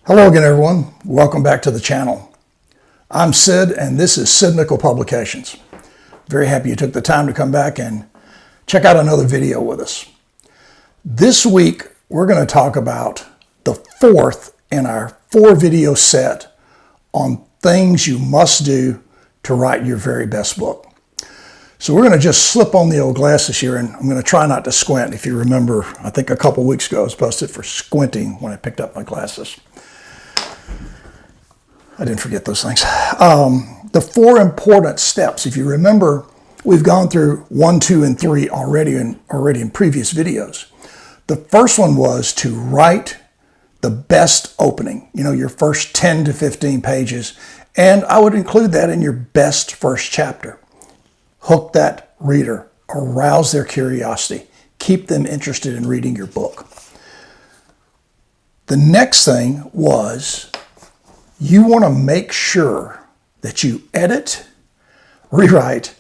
Hello again, everyone. Welcome back to the channel. I'm Sid, and this is Sid Mickle Publications. Very happy you took the time to come back and check out another video with us. This week, we're going to talk about the fourth in our 4-video set on things you must do to write your very best book. So we're going to just slip on the old glasses here, and I'm going to try not to squint. If you remember, I think a couple weeks ago I was busted for squinting when I picked up my glasses. I didn't forget those things. The 4 important steps. If you remember, we've gone through 1, 2, and 3 already in previous videos. The first one was to write the best opening, your first 10 to 15 pages. And I would include that in your best first chapter. Hook that reader, arouse their curiosity, keep them interested in reading your book. The next thing was you want to make sure that you edit, rewrite,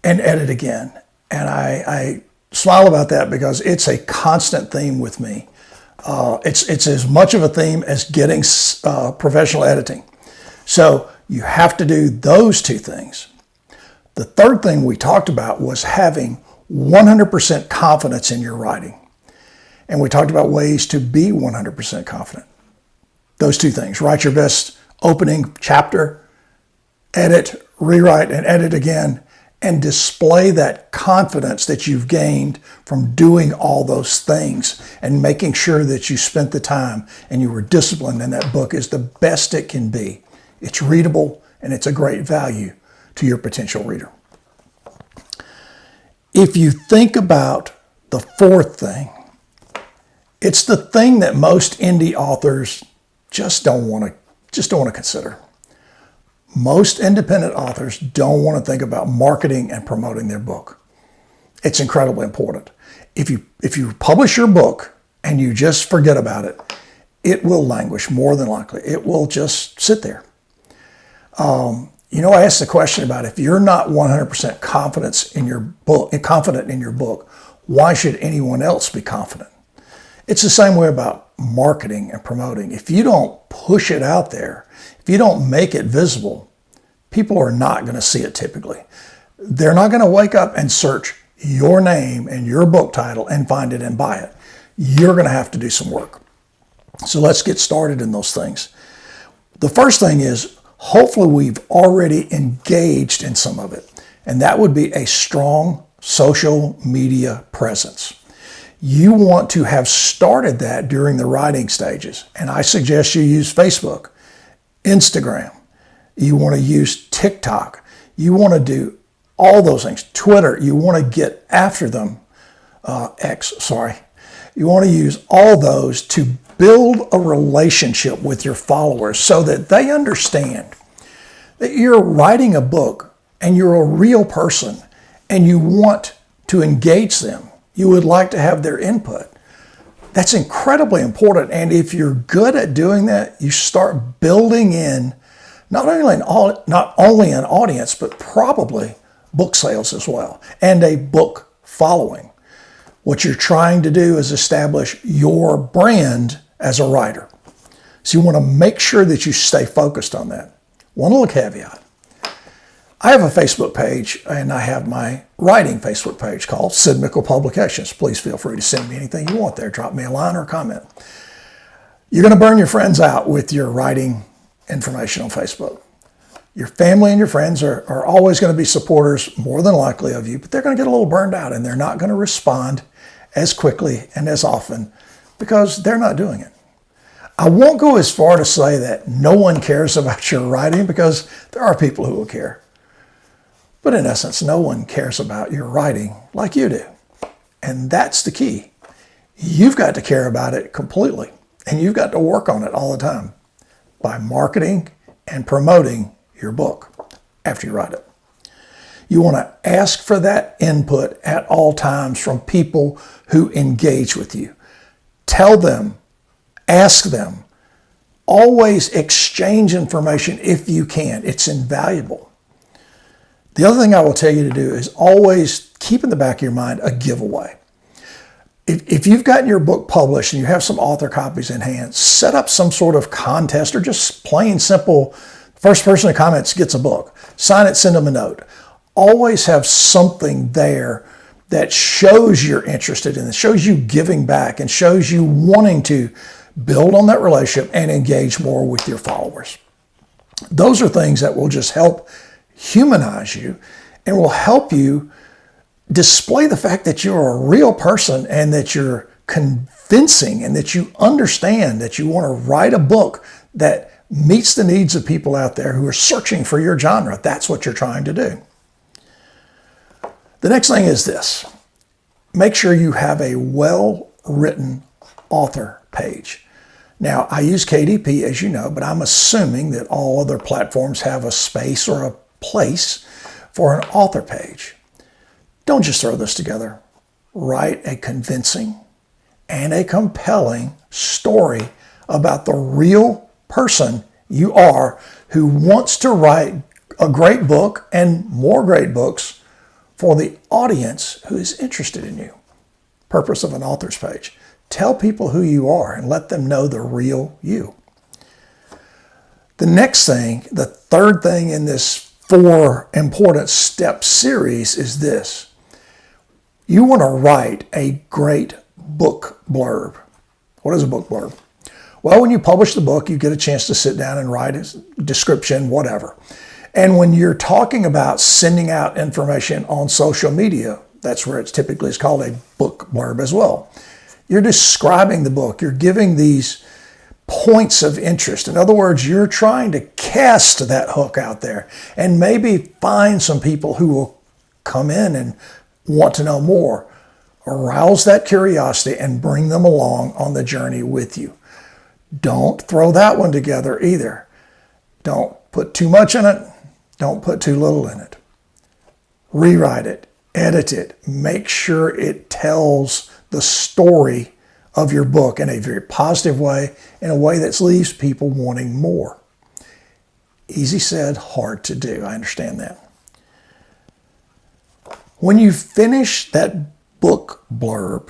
and edit again. And I smile about that because it's a constant theme with me. It's as much of a theme as getting professional editing. So you have to do those 2 things. The third thing we talked about was having 100% confidence in your writing. And we talked about ways to be 100% confident. Those 2 things: write your best opening chapter, edit, rewrite, and edit again, and display that confidence that you've gained from doing all those things and making sure that you spent the time and you were disciplined, and that book is the best it can be. It's readable and it's a great value to your potential reader. If you think about the 4th thing, it's the thing that most indie authors just don't want to consider. Most independent authors don't want to think about marketing and promoting their book. It's incredibly important. If you publish your book and you just forget about it, it will languish more than likely. It will just sit there. I asked the question about if you're not 100% confident in your book, why should anyone else be confident? It's the same way about marketing and promoting. If you don't push it out there, if you don't make it visible, people are not going to see it typically. They're not going to wake up and search your name and your book title and find it and buy it. You're going to have to do some work. So let's get started in those things. The first thing is, hopefully we've already engaged in some of it, and that would be a strong social media presence. You want to have started that during the writing stages, and I suggest you use Facebook, Instagram. You want to use TikTok. You want to do all those things. Twitter, you want to get after them. You want to use all those to build a relationship with your followers so that they understand that you're writing a book and you're a real person and you want to engage them. You would like to have their input. That's incredibly important. And if you're good at doing that, you start building in not only an audience, but probably book sales as well, and a book following. What you're trying to do is establish your brand as a writer. So you want to make sure that you stay focused on that. One little caveat. I have a Facebook page, and I have my writing Facebook page called Sid Mickle Publications. Please feel free to send me anything you want there. Drop me a line or a comment. You're going to burn your friends out with your writing information on Facebook. Your family and your friends are always going to be supporters, more than likely, of you, but they're going to get a little burned out, and they're not going to respond as quickly and as often because they're not doing it. I won't go as far to say that no one cares about your writing, because there are people who will care. But in essence, no one cares about your writing like you do. And that's the key. You've got to care about it completely, and you've got to work on it all the time by marketing and promoting your book after you write it. You want to ask for that input at all times from people who engage with you. Tell them, ask them, always exchange information if you can. It's invaluable. The other thing I will tell you to do is always keep in the back of your mind a giveaway. if you've gotten your book published and you have some author copies in hand, set up some sort of contest or just plain simple, first person in comments gets a book. Sign it, send them a note. Always have something there that shows you're interested in it, shows you giving back, and shows you wanting to build on that relationship and engage more with your followers. Those are things that will just help humanize you and will help you display the fact that you're a real person and that you're convincing and that you understand that you want to write a book that meets the needs of people out there who are searching for your genre. That's what you're trying to do. The next thing is this. Make sure you have a well-written author page. Now, I use KDP, as you know, but I'm assuming that all other platforms have a space or a place for an author page. Don't just throw this together. Write a convincing and a compelling story about the real person you are who wants to write a great book and more great books for the audience who is interested in you. Purpose of an author's page. Tell people who you are and let them know the real you. The next thing, the third thing in this 4 important step series is this. You want to write a great book blurb. What is a book blurb? Well, when you publish the book, you get a chance to sit down and write a description, whatever. And when you're talking about sending out information on social media, that's where it's typically is called a book blurb as well. You're describing the book. You're giving these points of interest. In other words, you're trying to cast that hook out there and maybe find some people who will come in and want to know more. Arouse that curiosity and bring them along on the journey with you. Don't throw that one together either. Don't put too much in it. Don't put too little in it. Rewrite it. Edit it. Make sure it tells the story of your book in a very positive way, in a way that leaves people wanting more. Easy said, hard to do. I understand that. When you finish that book blurb,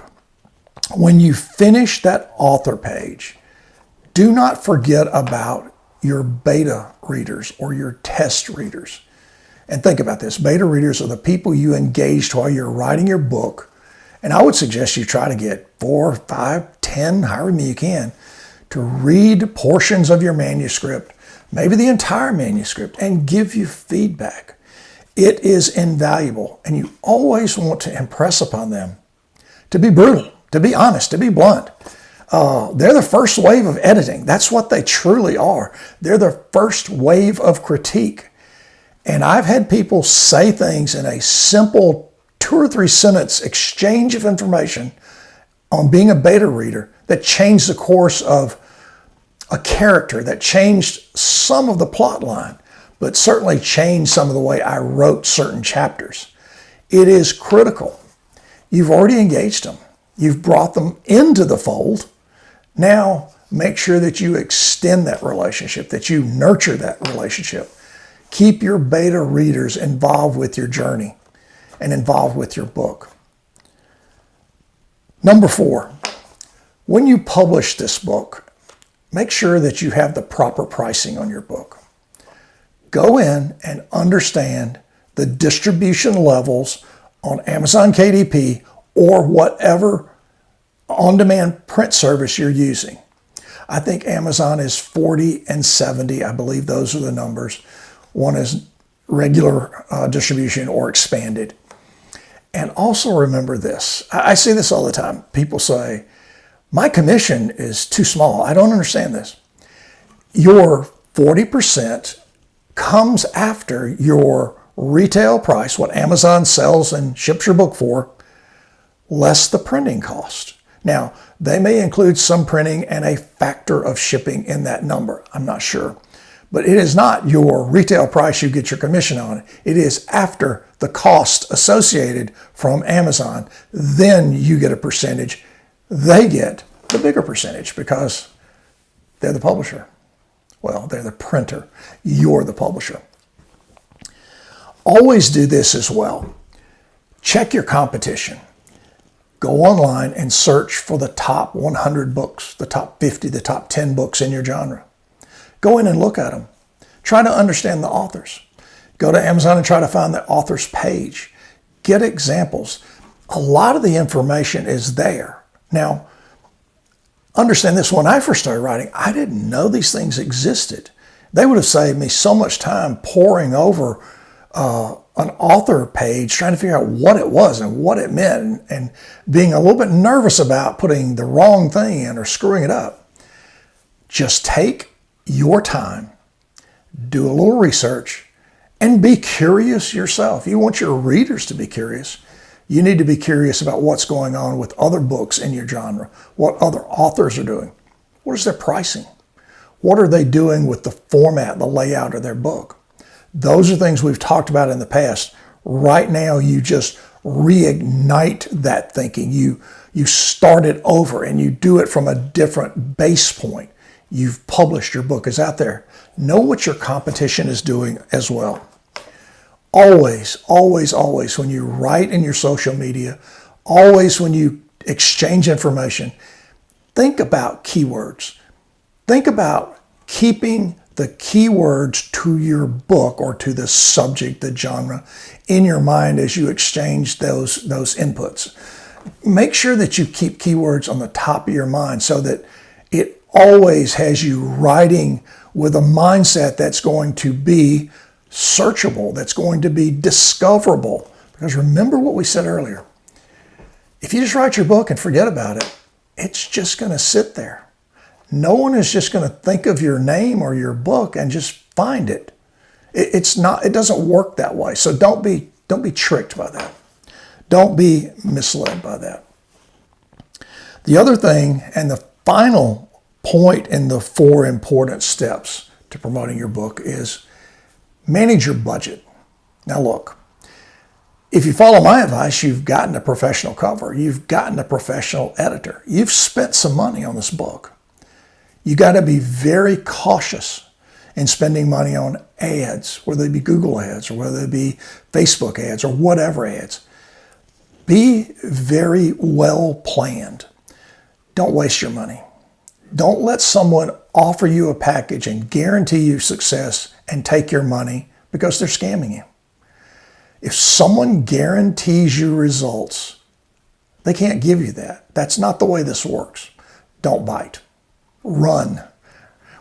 when you finish that author page, do not forget about your beta readers or your test readers. And think about this. Beta readers are the people you engaged while you're writing your book. And I would suggest you try to get 4, 5, 10, however many you can, to read portions of your manuscript, maybe the entire manuscript, and give you feedback. It is invaluable, and you always want to impress upon them to be brutal, to be honest, to be blunt. They're the first wave of editing. That's what they truly are. They're the first wave of critique. And I've had people say things in a simple 2 or 3 sentence exchange of information on being a beta reader that changed the course of a character, that changed some of the plot line, but certainly changed some of the way I wrote certain chapters. It is critical. You've already engaged them. You've brought them into the fold. Now, make sure that you extend that relationship, that you nurture that relationship. Keep your beta readers involved with your journey and involved with your book. Number 4, when you publish this book, make sure that you have the proper pricing on your book. Go in and understand the distribution levels on Amazon KDP or whatever on-demand print service you're using. I think Amazon is 40 and 70. I believe those are the numbers. One is regular distribution or expanded. And also remember this. I see this all the time. People say, my commission is too small. I don't understand this. Your 40% comes after your retail price, what Amazon sells and ships your book for, less the printing cost. Now, they may include some printing and a factor of shipping in that number. I'm not sure. But it is not your retail price you get your commission on. It is after the cost associated from Amazon. Then you get a percentage. They get the bigger percentage because they're the publisher. Well, they're the printer. You're the publisher. Always do this as well. Check your competition. Go online and search for the top 100 books, the top 50, the top 10 books in your genre. Go in and look at them. Try to understand the authors. Go to Amazon and try to find the author's page. Get examples. A lot of the information is there. Now, understand this, when I first started writing, I didn't know these things existed. They would have saved me so much time poring over an author page, trying to figure out what it was and what it meant, and being a little bit nervous about putting the wrong thing in or screwing it up. Just take your time, do a little research, and be curious yourself. You want your readers to be curious. You need to be curious about what's going on with other books in your genre, what other authors are doing. What is their pricing? What are they doing with the format, the layout of their book? Those are things we've talked about in the past. Right now, you just reignite that thinking. You start it over and you do it from a different base point. You've published, your book is out there. Know what your competition is doing as well. Always, always, always, when you write in your social media, always when you exchange information, think about keywords. Think about keeping the keywords to your book or to the subject, the genre, in your mind as you exchange those inputs. Make sure that you keep keywords on the top of your mind so that it always has you writing with a mindset that's going to be searchable, that's going to be discoverable. Because remember what we said earlier. If you just write your book and forget about it, it's just going to sit there. No one is just going to think of your name or your book and just find it. It doesn't work that way. So don't be tricked by that. Don't be misled by that. The other thing, and the final point in the 4 important steps to promoting your book, is manage your budget. Now look, if you follow my advice, you've gotten a professional cover. You've gotten a professional editor. You've spent some money on this book. You got to be very cautious in spending money on ads, whether they be Google ads or whether they be Facebook ads or whatever ads. Be very well planned. Don't waste your money. Don't let someone offer you a package and guarantee you success and take your money because they're scamming you. If someone guarantees you results, they can't give you that. That's not the way this works. Don't bite. Run.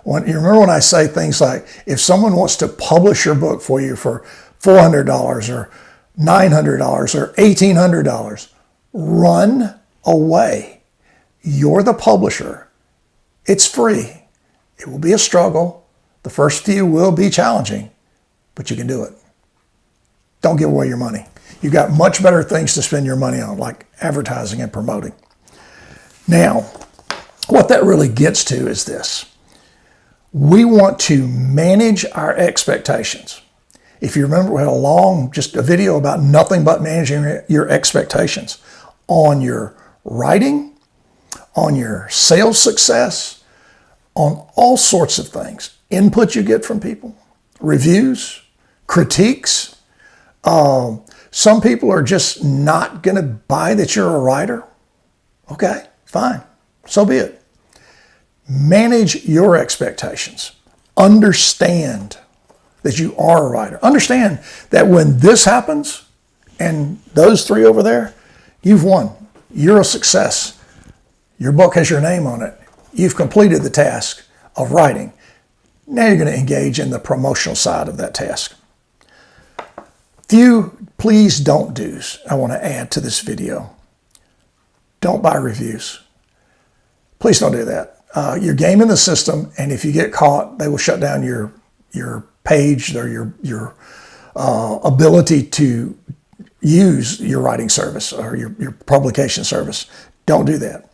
You remember when I say things like, if someone wants to publish your book for you for $400 or $900 or $1,800, run away. You're the publisher. It's free. It will be a struggle. The first few will be challenging, but you can do it. Don't give away your money. You've got much better things to spend your money on, like advertising and promoting. Now, what that really gets to is this. We want to manage our expectations. If you remember, we had just a video about nothing but managing your expectations on your writing, on your sales success, on all sorts of things. Input you get from people, reviews, critiques. Some people are just not going to buy that you're a writer. Okay, fine. So be it. Manage your expectations. Understand that you are a writer. Understand that when this happens and those 3 over there, you've won. You're a success. Your book has your name on it. You've completed the task of writing. Now you're going to engage in the promotional side of that task. Few please don't do's I want to add to this video. Don't buy reviews. Please don't do that. You're gaming the system, and if you get caught, they will shut down your page or your ability to use your writing service or your publication service. Don't do that.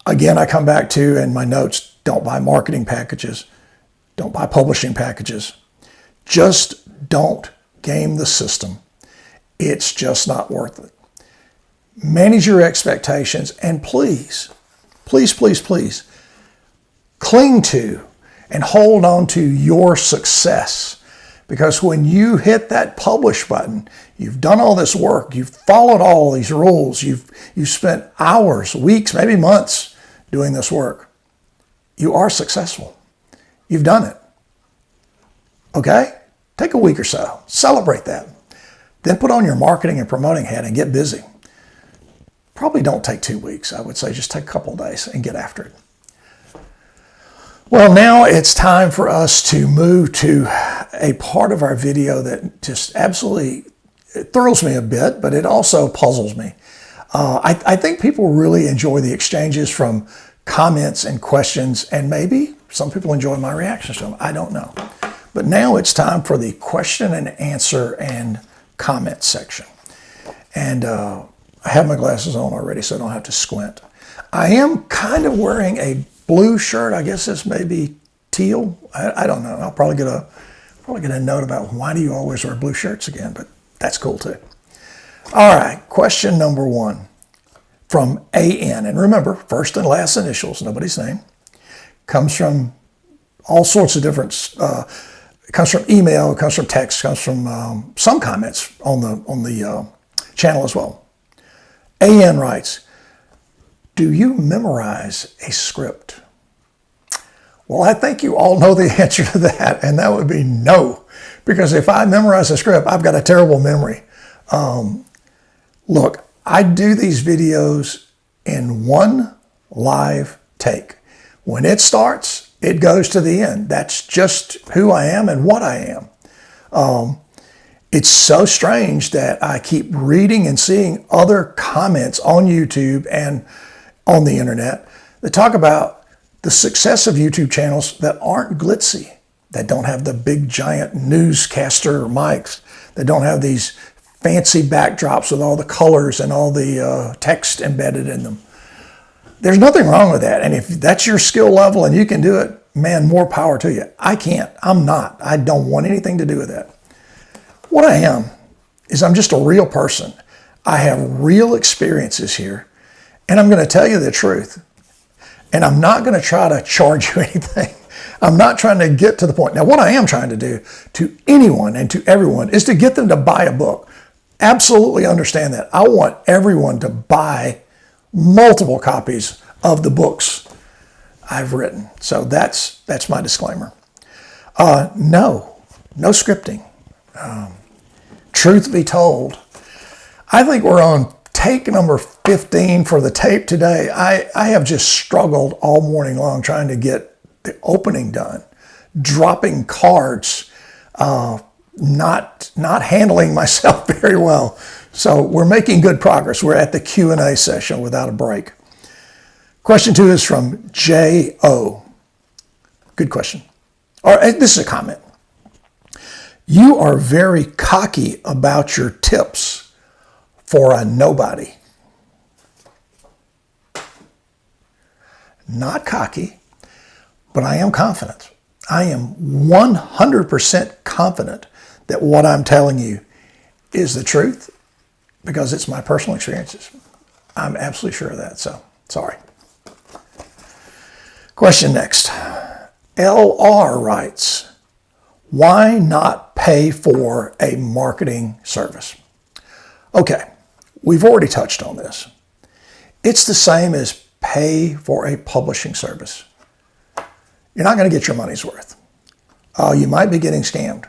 Again, I come back to, in my notes, don't buy marketing packages. Don't buy publishing packages. Just don't game the system. It's just not worth it. Manage your expectations, and please, please, please, please, cling to and hold on to your success. Because when you hit that publish button, you've done all this work, you've followed all these rules, you've spent hours, weeks, maybe months doing this work. You are successful. You've done it. Okay? Take a week or so. Celebrate that. Then put on your marketing and promoting hat and get busy. Probably don't take 2 weeks. I would say just take a couple of days and get after it. Well, now it's time for us to move to a part of our video that just absolutely thrills me a bit, but it also puzzles me. I think people really enjoy the exchanges from comments and questions, and maybe some people enjoy my reactions to them. I don't know. But now it's time for the question and answer and comment section. And I have my glasses on already, so I don't have to squint. I am kind of wearing a blue shirt. I guess this may be teal. I don't know. I'll probably get a note about why do you always wear blue shirts again, but that's cool too. All right, question number 1 from AN. And remember, first and last initials, nobody's name. Comes from all sorts of different, it comes from email, it comes from text, comes from some comments on the channel as well. AN writes, do you memorize a script? Well, I think you all know the answer to that, and that would be no. Because if I memorize a script, I've got a terrible memory. Look, I do these videos in one live take. When it starts, it goes to the end. That's just who I am and what I am. It's so strange that I keep reading and seeing other comments on YouTube and on the internet that talk about the success of YouTube channels that aren't glitzy, that don't have the big giant newscaster mics, that don't have these fancy backdrops with all the colors and all the text embedded in them. There's nothing wrong with that. And if that's your skill level and you can do it, man, more power to you. I can't. I'm not. I don't want anything to do with that. What I am is I'm just a real person. I have real experiences here. And I'm going to tell you the truth. And I'm not going to try to charge you anything. I'm not trying to get to the point. Now, what I am trying to do to anyone and to everyone is to get them to buy a book. Absolutely understand that. I want everyone to buy multiple copies of the books I've written. So that's my disclaimer. No scripting. Truth be told, I think we're on take number 15 for the tape today. I have just struggled all morning long trying to get the opening done, dropping cards, not handling myself very well. So we're making good progress. We're at the Q&A session without a break. Question 2 is from J.O. Good question. Or this is a comment. You are very cocky about your tips for a nobody. Not cocky, but I am confident. I am 100% confident that what I'm telling you is the truth because it's my personal experiences. I'm absolutely sure of that, so sorry. Question next. LR writes, why not pay for a marketing service? Okay, we've already touched on this. It's the same as pay for a publishing service. You're not going to get your money's worth. You might be getting scammed.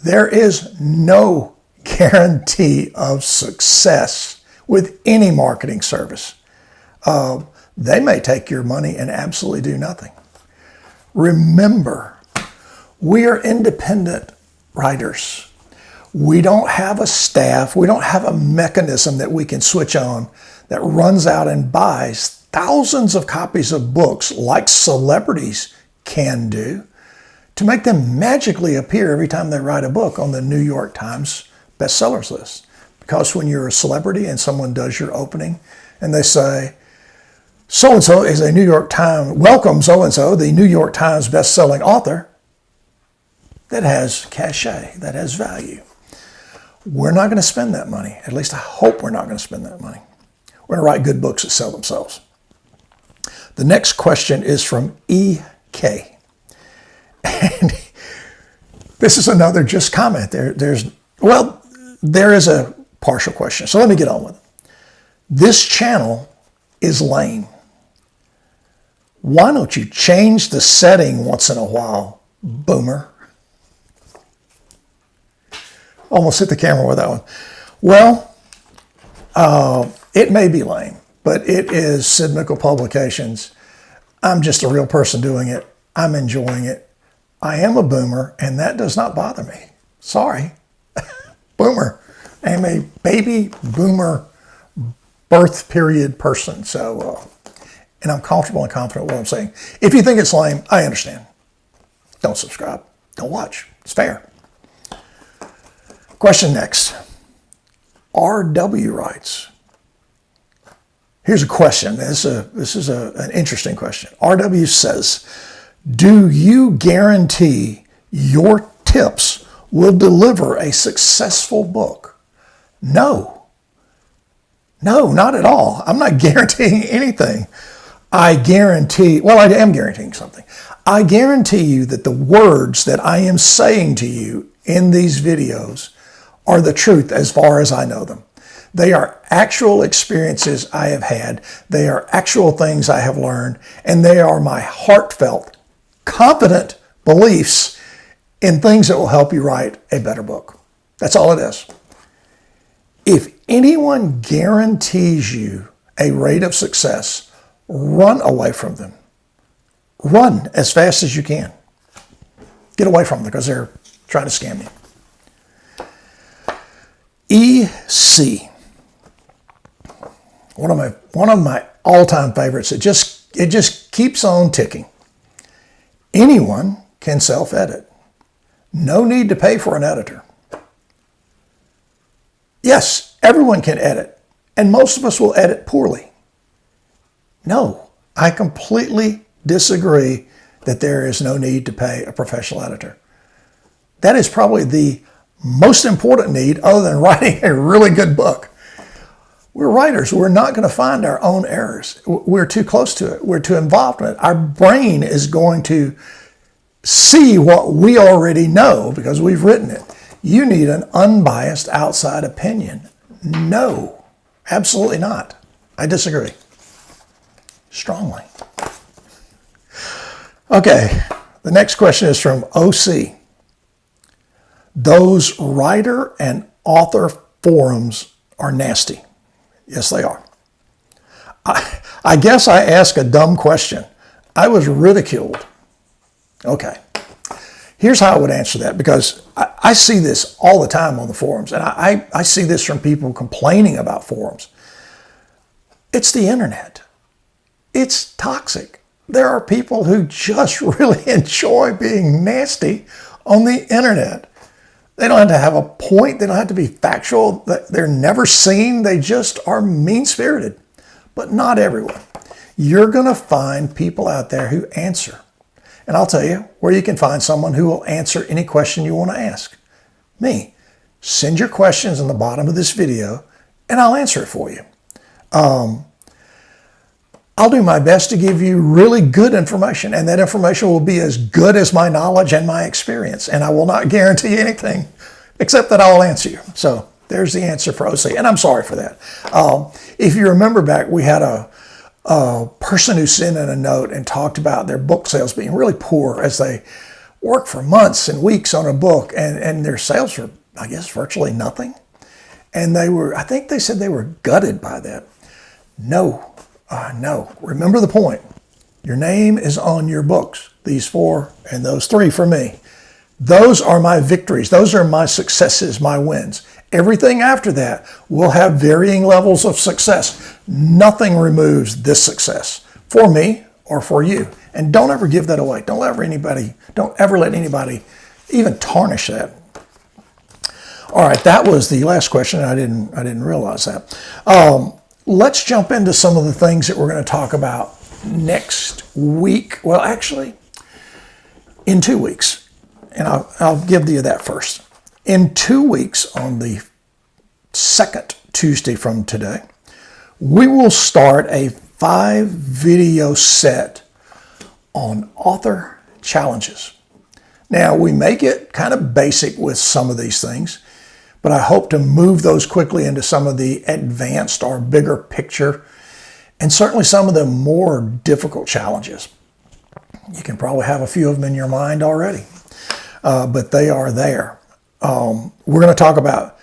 There is no guarantee of success with any marketing service. They may take your money and absolutely do nothing. Remember, we are independent writers. We don't have a staff. We don't have a mechanism that we can switch on that runs out and buys thousands of copies of books like celebrities can do to make them magically appear every time they write a book on the New York Times bestsellers list. Because when you're a celebrity and someone does your opening and they say, so-and-so is a New York Times, welcome so-and-so, the New York Times best-selling author, that has cachet, that has value. We're not going to spend that money. At least I hope we're not going to spend that money. We're going to write good books that sell themselves. The next question is from E.K. And This is another just comment. There is a partial question. So let me get on with it. This channel is lame. Why don't you change the setting once in a while, boomer? Almost hit the camera with that one. Well, it may be lame, but it is Sid Mickle Publications. I'm just a real person doing it. I'm enjoying it. I am a boomer, and that does not bother me. Sorry. Boomer. I'm a baby boomer birth period person. So, and I'm comfortable and confident with what I'm saying. If you think it's lame, I understand. Don't subscribe. Don't watch. It's fair. Question next. RW writes. Here's a question. This is an interesting question. RW says, do you guarantee your tips will deliver a successful book? No. No, not at all. I'm not guaranteeing anything. I am guaranteeing something. I guarantee you that the words that I am saying to you in these videos are the truth as far as I know them. They are actual experiences I have had. They are actual things I have learned, and they are my heartfelt, confident beliefs in things that will help you write a better book. That's all it is. If anyone guarantees you a rate of success, run away from them. Run as fast as you can. Get away from them because they're trying to scam you. EC. One of my all-time favorites. It just keeps on ticking. Anyone can self-edit. No need to pay for an editor. Yes, everyone can edit, and most of us will edit poorly. No, I completely disagree that there is no need to pay a professional editor. That is probably the most important need other than writing a really good book. We're writers. We're not going to find our own errors. We're too close to it. We're too involved in it. Our brain is going to see what we already know because we've written it. You need an unbiased outside opinion. No, absolutely not. I disagree strongly. Okay, the next question is from OC. Those writer and author forums are nasty. Yes, they are. I guess I asked a dumb question. I was ridiculed. Okay. Here's how I would answer that, because I see this all the time on the forums, and I see this from people complaining about forums. It's the internet. It's toxic. There are people who just really enjoy being nasty on the internet. They don't have to have a point. They don't have to be factual. They're never seen. They just are mean-spirited. But not everyone. You're going to find people out there who answer. And I'll tell you where you can find someone who will answer any question you want to ask. Me. Send your questions in the bottom of this video, and I'll answer it for you. I'll do my best to give you really good information, and that information will be as good as my knowledge and my experience, and I will not guarantee anything except that I'll answer you. So there's the answer for OC, and I'm sorry for that. If you remember back, we had a person who sent in a note and talked about their book sales being really poor as they worked for months and weeks on a book, and their sales were, I guess, virtually nothing. And I think they said they were gutted by that. No. Remember the point. Your name is on your books. These 4 and those 3 for me. Those are my victories. Those are my successes, my wins. Everything after that will have varying levels of success. Nothing removes this success for me or for you. And don't ever give that away. Don't ever let anybody even tarnish that. All right, that was the last question. I didn't realize that. Let's jump into some of the things that we're going to talk about next week. Well, actually, in 2 weeks. And I'll give you that first. In 2 weeks, on the second Tuesday from today, we will start a 5-video set on author challenges. Now, we may get kind of basic with some of these things, but I hope to move those quickly into some of the advanced or bigger picture, and certainly some of the more difficult challenges. You can probably have a few of them in your mind already, but they are there. We're going to talk about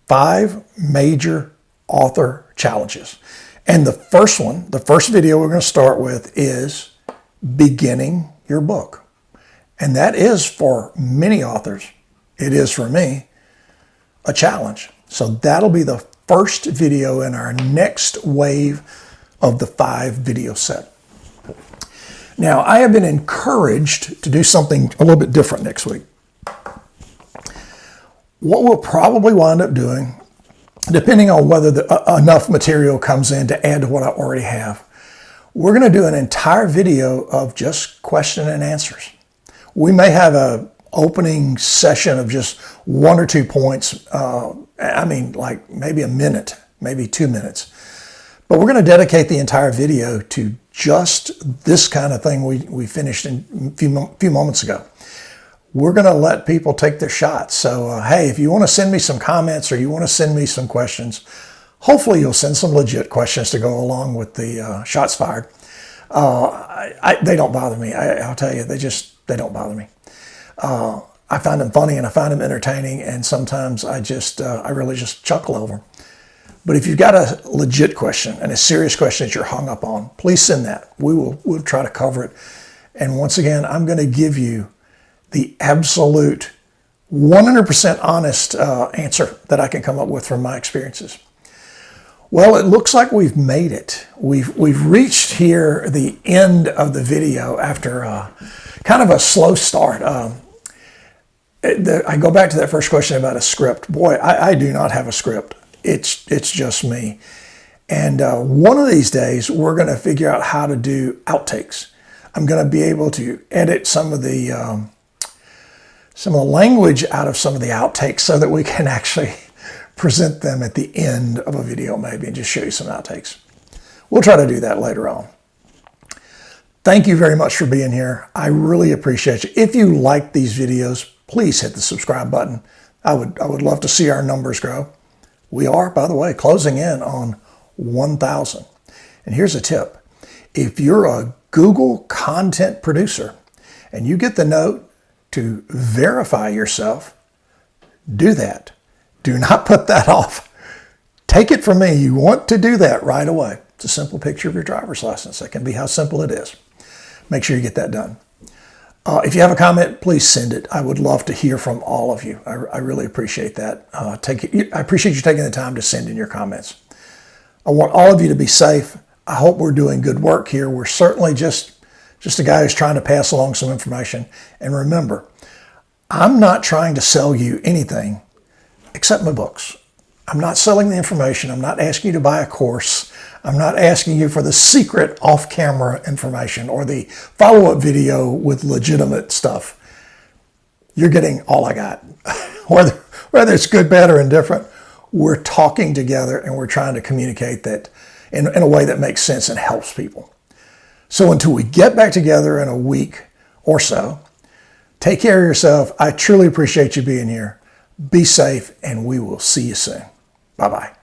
5 major author challenges. And the first one, the first video we're going to start with is beginning your book. And that is for many authors, it is for me, a challenge. So that'll be the first video in our next wave of the 5 video set. Now, I have been encouraged to do something a little bit different next week. What we'll probably wind up doing, depending on whether enough material comes in to add to what I already have, we're going to do an entire video of just question and answers. We may have an opening session of just 1 or 2 points. Like maybe a minute, maybe 2 minutes. But we're going to dedicate the entire video to just this kind of thing we finished a few moments ago. We're going to let people take their shots. So, hey, if you want to send me some comments or you want to send me some questions, hopefully you'll send some legit questions to go along with the shots fired. They don't bother me. I'll tell you, they don't bother me. I find them funny and I find them entertaining, and sometimes I really just chuckle over them. But if you've got a legit question and a serious question that you're hung up on, please send that. We'll try to cover it. And once again, I'm going to give you the absolute 100% honest answer that I can come up with from my experiences. Well, it looks like we've made it. We've reached here the end of the video after kind of a slow start. I go back to that first question about a script. Boy, I do not have a script. It's just me. And one of these days, we're going to figure out how to do outtakes. I'm going to be able to edit some of the language out of some of the outtakes so that we can actually present them at the end of a video maybe and just show you some outtakes. We'll try to do that later on. Thank you very much for being here. I really appreciate you. If you like these videos, please hit the subscribe button. I would love to see our numbers grow. We are, by the way, closing in on 1,000. And here's a tip. If you're a Google content producer and you get the note to verify yourself, do that. Do not put that off. Take it from me. You want to do that right away. It's a simple picture of your driver's license. That can be how simple it is. Make sure you get that done. If you have a comment, please send it. I would love to hear from all of you. I really appreciate that. I appreciate you taking the time to send in your comments. I want all of you to be safe. I hope we're doing good work here. We're certainly just a guy who's trying to pass along some information. And remember, I'm not trying to sell you anything except my books. I'm not selling the information. I'm not asking you to buy a course. I'm not asking you for the secret off-camera information or the follow-up video with legitimate stuff. You're getting all I got. Whether it's good, bad, or indifferent, we're talking together and we're trying to communicate that in a way that makes sense and helps people. So until we get back together in a week or so, take care of yourself. I truly appreciate you being here. Be safe, and we will see you soon. Bye-bye.